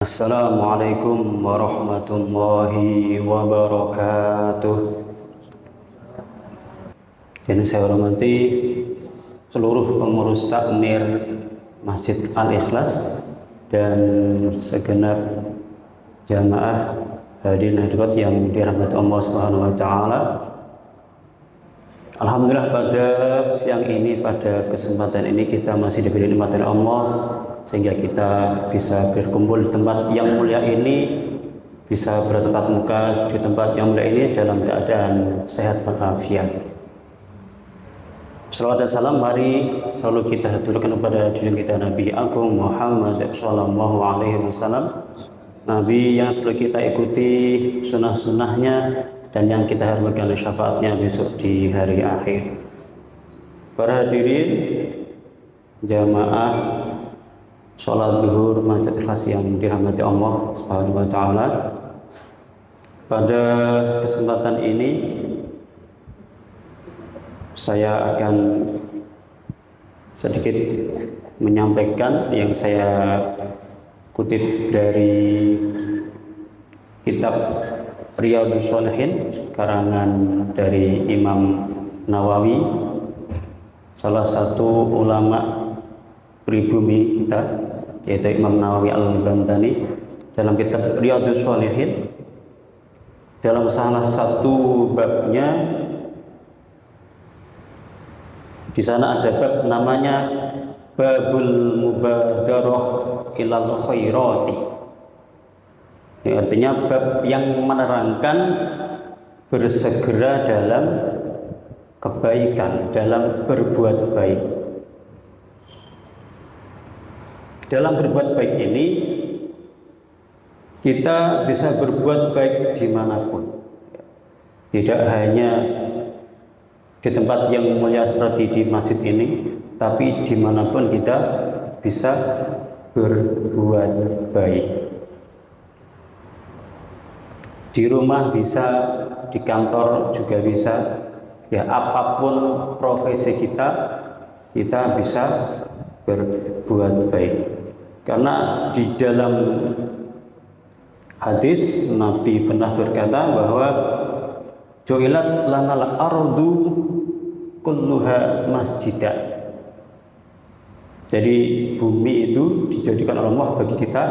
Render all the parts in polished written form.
Assalamualaikum warahmatullahi wabarakatuh. Yang saya hormati seluruh pengurus takmir Masjid Al-Ikhlas dan segenap jamaah hadirin hadirat yang dirahmati Allah Subhanahu wa taala. Alhamdulillah pada siang ini, pada kesempatan ini kita masih diberi nikmat dari Allah sehingga kita bisa berkumpul di tempat yang mulia ini, bisa bertatap muka di tempat yang mulia ini dalam keadaan sehat walafiat. Salawat dan salam mari selalu kita haturkan kepada junjungan kita Nabi Agung Muhammad sallallahu alaihi wasallam, Nabi yang selalu kita ikuti sunnah-sunnahnya dan yang kita harapkan syafaatnya besok di hari akhir. Para hadirin jamaah sholat zuhur Masjid Ikhlas yang dirahmati Allah Subhanahu wa taala. Pada kesempatan ini saya akan sedikit menyampaikan yang saya kutip dari kitab Riyadhus Shalihin karangan dari Imam Nawawi, salah satu ulama pribumi kita, yaitu Imam Nawawi Al-Bantani. Dalam kitab Riyadhus Shalihin, dalam salah satu babnya, di sana ada bab namanya Babul Mubadarah ilal Khairati. Ini artinya bab yang menerangkan bersegera dalam kebaikan, dalam berbuat baik. Dalam berbuat baik ini kita bisa berbuat baik dimanapun, tidak hanya di tempat yang mulia seperti di masjid ini, tapi dimanapun kita bisa berbuat baik. Di rumah bisa, di kantor juga bisa, ya apapun profesi kita bisa berbuat baik. Karena di dalam hadis Nabi pernah berkata bahwa ju'ilat lanal ardu kulluha masjidah. Jadi bumi itu dijadikan oleh Allah bagi kita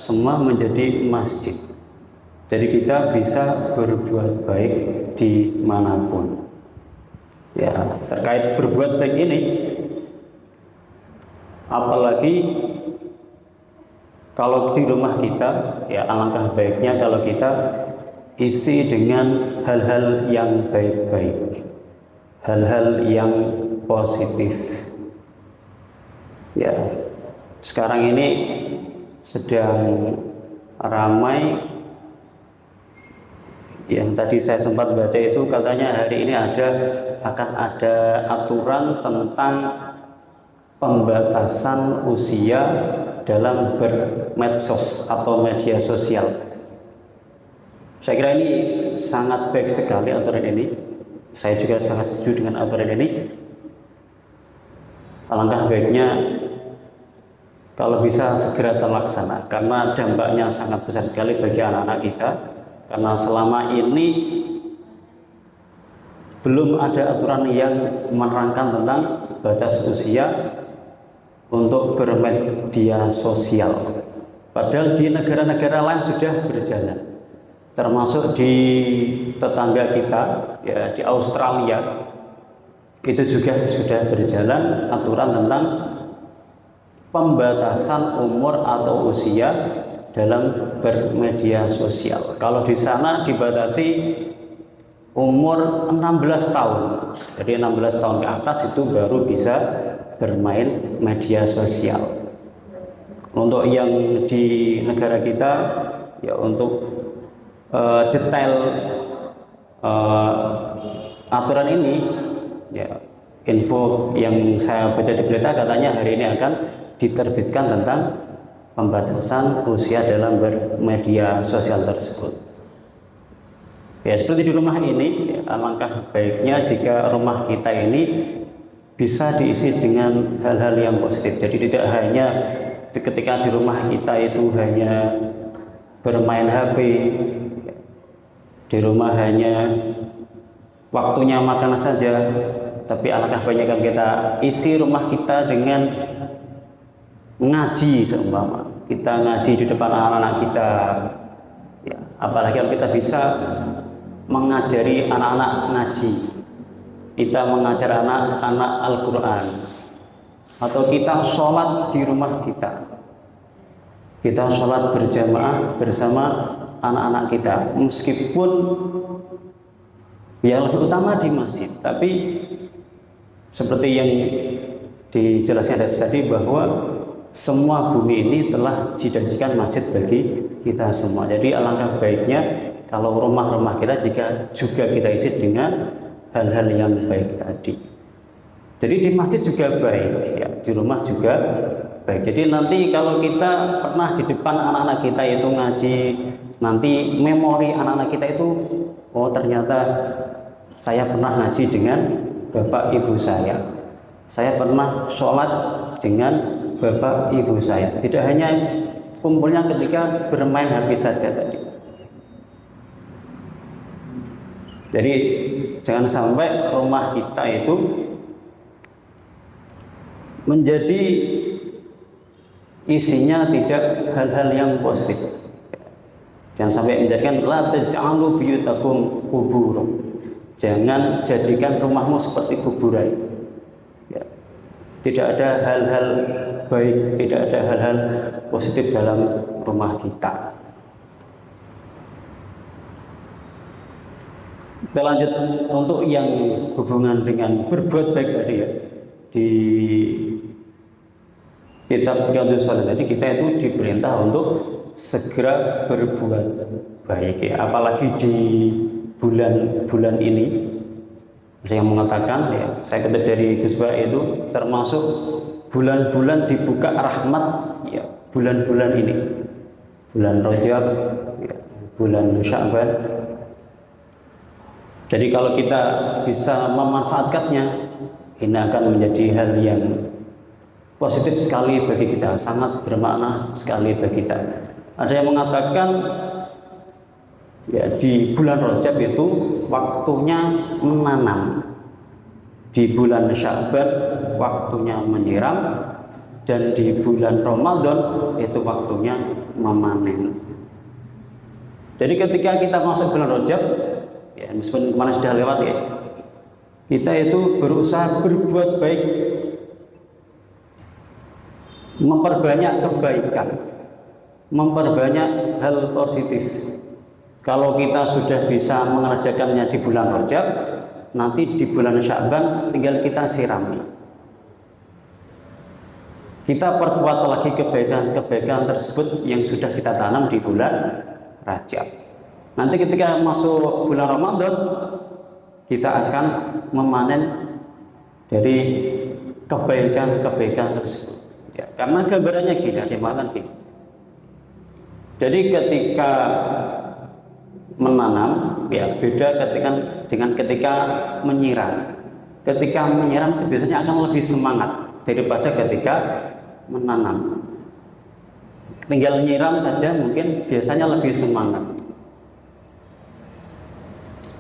semua menjadi masjid. Jadi kita bisa berbuat baik dimanapun. Ya, terkait berbuat baik ini, apalagi kalau di rumah kita, ya alangkah baiknya kalau kita isi dengan hal-hal yang baik-baik, hal-hal yang positif. Ya, sekarang ini sedang ramai. Yang tadi saya sempat baca itu katanya hari ini akan ada aturan tentang pembatasan usia dalam bermedsos atau media sosial. Saya kira ini sangat baik sekali aturan ini. Saya juga sangat setuju dengan aturan ini. Alangkah baiknya kalau bisa segera terlaksana, karena dampaknya sangat besar sekali bagi anak-anak kita. Karena selama ini belum ada aturan yang menerangkan tentang batas usia untuk bermedia sosial. Padahal di negara-negara lain sudah berjalan, termasuk di tetangga kita, ya di Australia, itu juga sudah berjalan aturan tentang pembatasan umur atau usia dalam bermedia sosial. Kalau di sana dibatasi umur 16 tahun. Jadi 16 tahun ke atas itu baru bisa bermain media sosial. Untuk yang di negara kita, ya untuk detail aturan ini, ya info yang saya baca di berita katanya hari ini akan diterbitkan tentang pembatasan usia dalam bermedia sosial tersebut. Ya seperti di rumah ini, ya, alangkah baiknya jika rumah kita ini bisa diisi dengan hal-hal yang positif. Jadi tidak hanya ketika di rumah kita itu hanya bermain HP, di rumah hanya waktunya makan saja, tapi alangkah banyak kan kita isi rumah kita dengan ngaji. Seumpama kita ngaji di depan anak-anak kita, ya, apalagi kalau kita bisa mengajari anak-anak ngaji, kita mengajar anak-anak Al-Quran, atau kita sholat di rumah kita sholat berjamaah bersama anak-anak kita, meskipun yang lebih utama di masjid, tapi seperti yang dijelaskan tadi bahwa semua bumi ini telah dijadikan masjid bagi kita semua. Jadi alangkah baiknya kalau rumah-rumah kita jika juga kita isi dengan hal-hal yang baik tadi. Jadi di masjid juga baik, ya, di rumah juga baik. Jadi nanti kalau kita pernah di depan anak-anak kita itu ngaji, nanti memori anak-anak kita itu, oh ternyata saya pernah ngaji dengan bapak ibu saya pernah sholat dengan bapak ibu saya. Tidak hanya kumpulnya ketika bermain HP saja tadi. Jadi jangan sampai rumah kita itu menjadi isinya tidak hal-hal yang positif. Jangan sampai menjadikan la taj'alu buyutakum quburan. Jangan jadikan rumahmu seperti kuburan. Ya. Tidak ada hal-hal baik, tidak ada hal-hal positif dalam rumah kita. Kita lanjut untuk yang hubungan dengan berbuat baik tadi, ya. Di kitab Riyadhus Shalihin tadi kita itu diperintah untuk segera berbuat baik, ya. Apalagi di bulan-bulan ini ada yang mengatakan, ya, saya kutip dari Gus Ba, itu termasuk bulan-bulan dibuka rahmat, ya, bulan-bulan ini, bulan Rajab, ya, bulan Sya'ban. Jadi kalau kita bisa memanfaatkannya, ini akan menjadi hal yang positif sekali bagi kita, sangat bermakna sekali bagi kita. Ada yang mengatakan, ya, di bulan Rajab itu waktunya menanam, di bulan Sya'ban waktunya menyiram, dan di bulan Ramadan itu waktunya memanen. Jadi ketika kita masuk bulan Rajab, ya, meskipun kemarin sudah lewat, ya, kita itu berusaha berbuat baik, memperbanyak kebaikan, memperbanyak hal positif. Kalau kita sudah bisa mengerjakannya di bulan Rajab, nanti di bulan Sya'ban tinggal kita sirami. Kita perkuat lagi kebaikan-kebaikan tersebut yang sudah kita tanam di bulan Rajab. Nanti ketika masuk bulan Ramadan, kita akan memanen dari kebaikan-kebaikan tersebut. Ya, karena gambarannya gini, ada yang mengatakan gini. Jadi ketika menanam, ya, beda dengan ketika menyiram. Ketika menyiram itu biasanya akan lebih semangat daripada ketika menanam. Tinggal nyiram saja mungkin biasanya lebih semangat.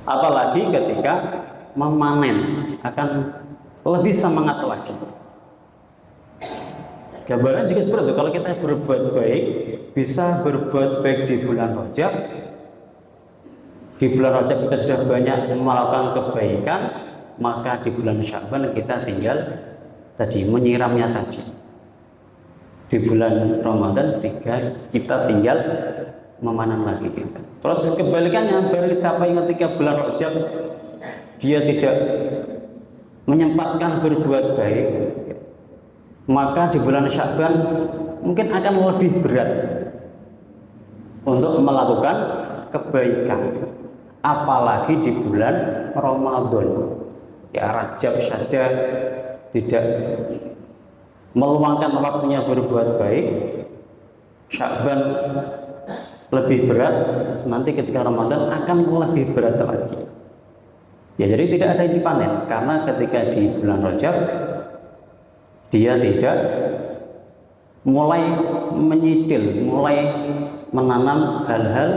Apalagi ketika memanen akan lebih semangat lagi. Gambaran juga seperti itu. Kalau kita berbuat baik, bisa berbuat baik di bulan Rajab. Di bulan Rajab kita sudah banyak melakukan kebaikan, maka di bulan Sya'ban kita tinggal tadi menyiramnya tadi. Di bulan Ramadan kita tinggal memanen lagi kita. Terus kebalikannya, bagi siapa yang ketika bulan Rajab dia tidak menyempatkan berbuat baik, maka di bulan Sya'ban mungkin akan lebih berat untuk melakukan kebaikan. Apalagi di bulan Ramadan, ya, Rajab saja tidak meluangkan waktunya berbuat baik, Sya'ban lebih berat, nanti ketika Ramadan akan lebih berat lagi. Ya, jadi tidak ada yang dipanen, karena ketika di bulan Rajab dia tidak mulai menyicil, mulai menanam hal-hal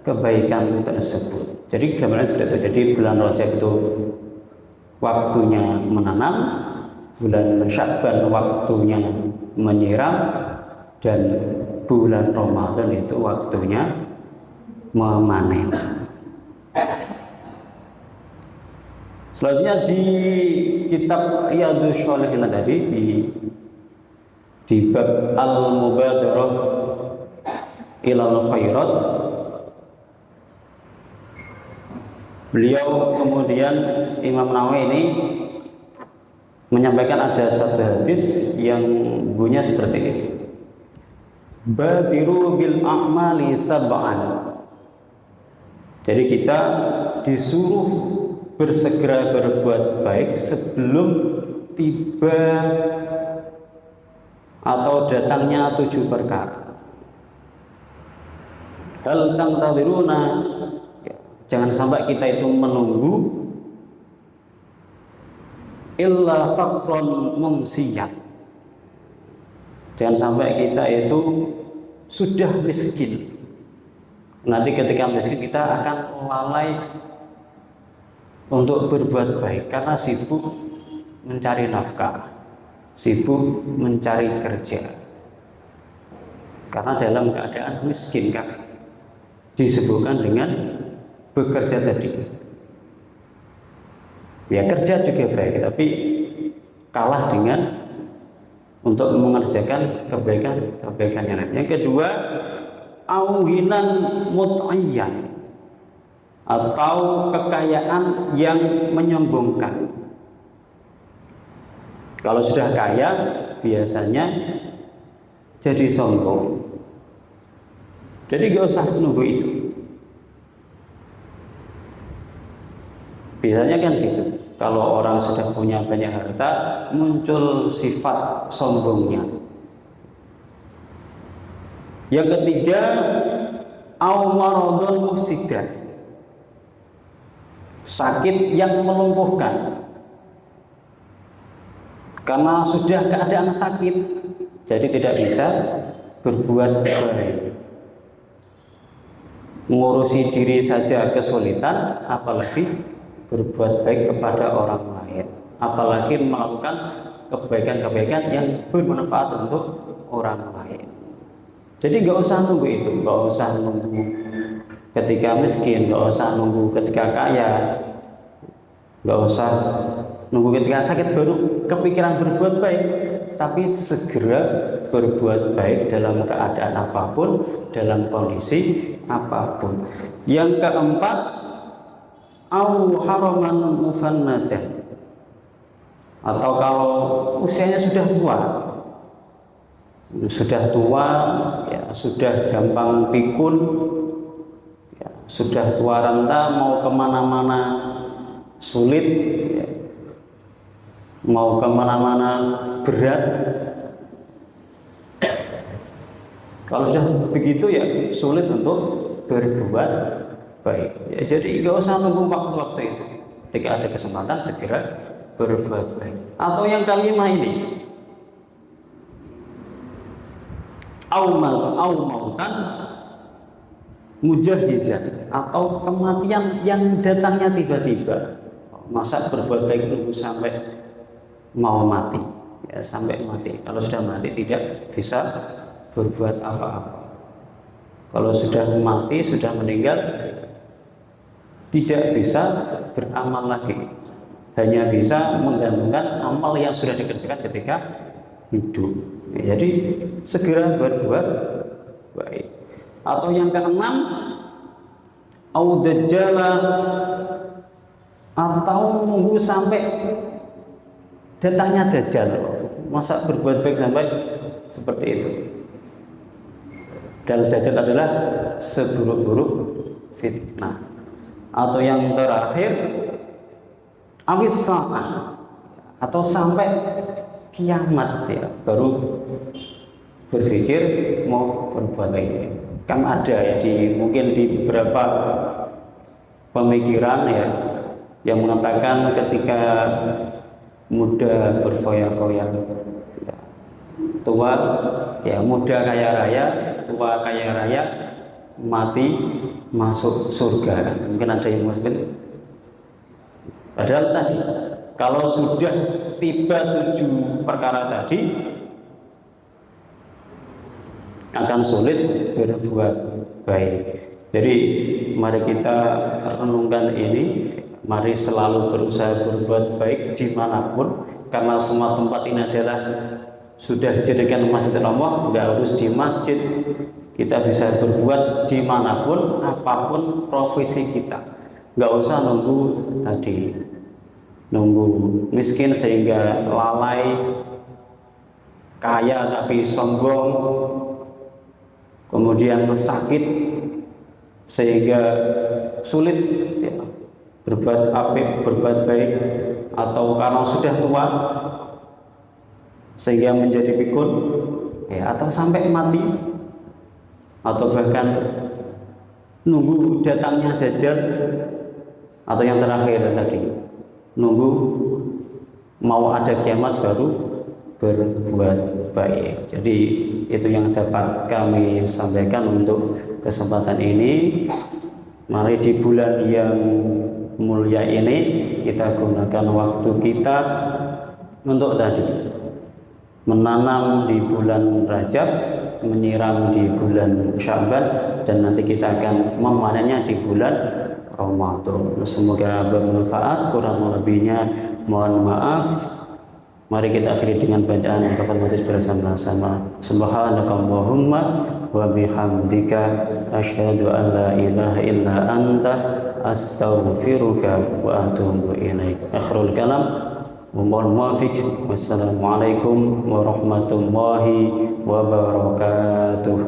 kebaikan tersebut. Jadi gambaran seperti itu. Jadi bulan Rajab itu waktunya menanam, bulan Sya'ban waktunya menyiram, dan bulan Ramadan itu waktunya memanen. Selanjutnya di kitab Riyadhus Shalihin tadi di bab al-mubadarah ilal khairat, beliau kemudian Imam Nawawi ini menyampaikan ada satu hadis yang bunyinya seperti ini. Badiru bil a'mali sab'an. Jadi kita disuruh bersegera berbuat baik sebelum tiba atau datangnya 7 perkara. Hal tangtadiruna, jangan sampai kita itu menunggu illa faqron mungsiyat. Jangan sampai kita itu sudah miskin. Nanti ketika miskin kita akan lalai untuk berbuat baik karena sibuk mencari nafkah, sibuk mencari kerja. Karena dalam keadaan miskin kan disebutkan dengan bekerja tadi. Ya kerja juga baik, tapi kalah dengan untuk mengerjakan kebaikan yang lain. Yang kedua, auhinan mut'ayyan, atau kekayaan yang menyombongkan. Kalau sudah kaya biasanya jadi sombong. Jadi gak usah nunggu itu. Biasanya kan gitu. Kalau orang sudah punya banyak harta, muncul sifat sombongnya. Yang ketiga, au maradun mufsidan, sakit yang melumpuhkan. Karena sudah keadaan sakit, jadi tidak bisa berbuat baik. Mengurusi diri saja kesulitan, apalagi berbuat baik kepada orang lain, apalagi melakukan kebaikan-kebaikan yang bermanfaat untuk orang lain. Jadi nggak usah nunggu itu, nggak usah nunggu ketika miskin, nggak usah nunggu ketika kaya, nggak usah nunggu ketika sakit baru kepikiran berbuat baik, tapi segera berbuat baik dalam keadaan apapun, dalam kondisi apapun. Yang keempat, au haraman mufannadan, atau kalau usianya sudah tua, ya sudah gampang pikun, ya, sudah tua renta, mau kemana-mana sulit, ya, mau kemana-mana berat. Kalau sudah begitu ya sulit untuk berbuat baik. Ya, jadi nggak usah nunggu waktu-waktu itu. Ketika ada kesempatan segera berbuat baik. Atau yang kelima ini, au mautan mujahizan, atau kematian yang datangnya tiba-tiba. Masa berbuat baik nunggu sampai mau mati, ya sampai mati. Kalau sudah mati tidak bisa berbuat apa-apa. Kalau sudah mati, sudah meninggal, tidak bisa beramal lagi, hanya bisa menggantungkan amal yang sudah dikerjakan ketika hidup. Jadi segera berbuat baik. Atau yang keenam, au dajjala, atau nunggu sampai datangnya dajjal. Masa berbuat baik sampai seperti itu? Dan dajjal adalah seburuk-buruk fitnah. Atau yang terakhir, awis sa'ah, atau sampai kiamat, ya baru berpikir mau berbuat baik. Kan ada ya mungkin di beberapa pemikiran ya yang mengatakan ketika muda berfoya-foya, ya, tua ya muda kaya raya, tua kaya raya, mati masuk surga. Mungkin ada yang seperti itu. Padahal tadi kalau sudah tiba 7 perkara tadi akan sulit berbuat baik. Jadi mari kita renungkan ini, mari selalu berusaha berbuat baik dimanapun, karena semua tempat ini adalah sudah dijadikan masjid Allah, nggak harus di masjid. Kita bisa berbuat dimanapun, apapun profesi kita, nggak usah nunggu tadi, nunggu miskin sehingga lalai, kaya tapi sombong, kemudian sakit sehingga sulit ya, berbuat apik, berbuat baik, atau karena sudah tua sehingga menjadi pikun ya, atau sampai mati, atau bahkan nunggu datangnya Dajjal, atau yang terakhir tadi nunggu mau ada kiamat baru berbuat baik. Jadi itu yang dapat kami sampaikan untuk kesempatan ini. Mari di bulan yang mulia ini kita gunakan waktu kita untuk tadi menanam di bulan Rajab, menyiram di bulan Sya'ban, dan nanti kita akan memanennya di bulan Ramadan. Semoga bermanfaat, kurang lebihnya mohon maaf. Mari kita akhiri dengan bacaan kafal majlis bersama-sama. Subhanakallahumma wa bihamdika asyhadu an la ilaha illa anta astaghfiruka wa atubu ilaik. Akhrul kalam. Mohon muafiq. Wassalamualaikum warahmatullahi wabarakatuh.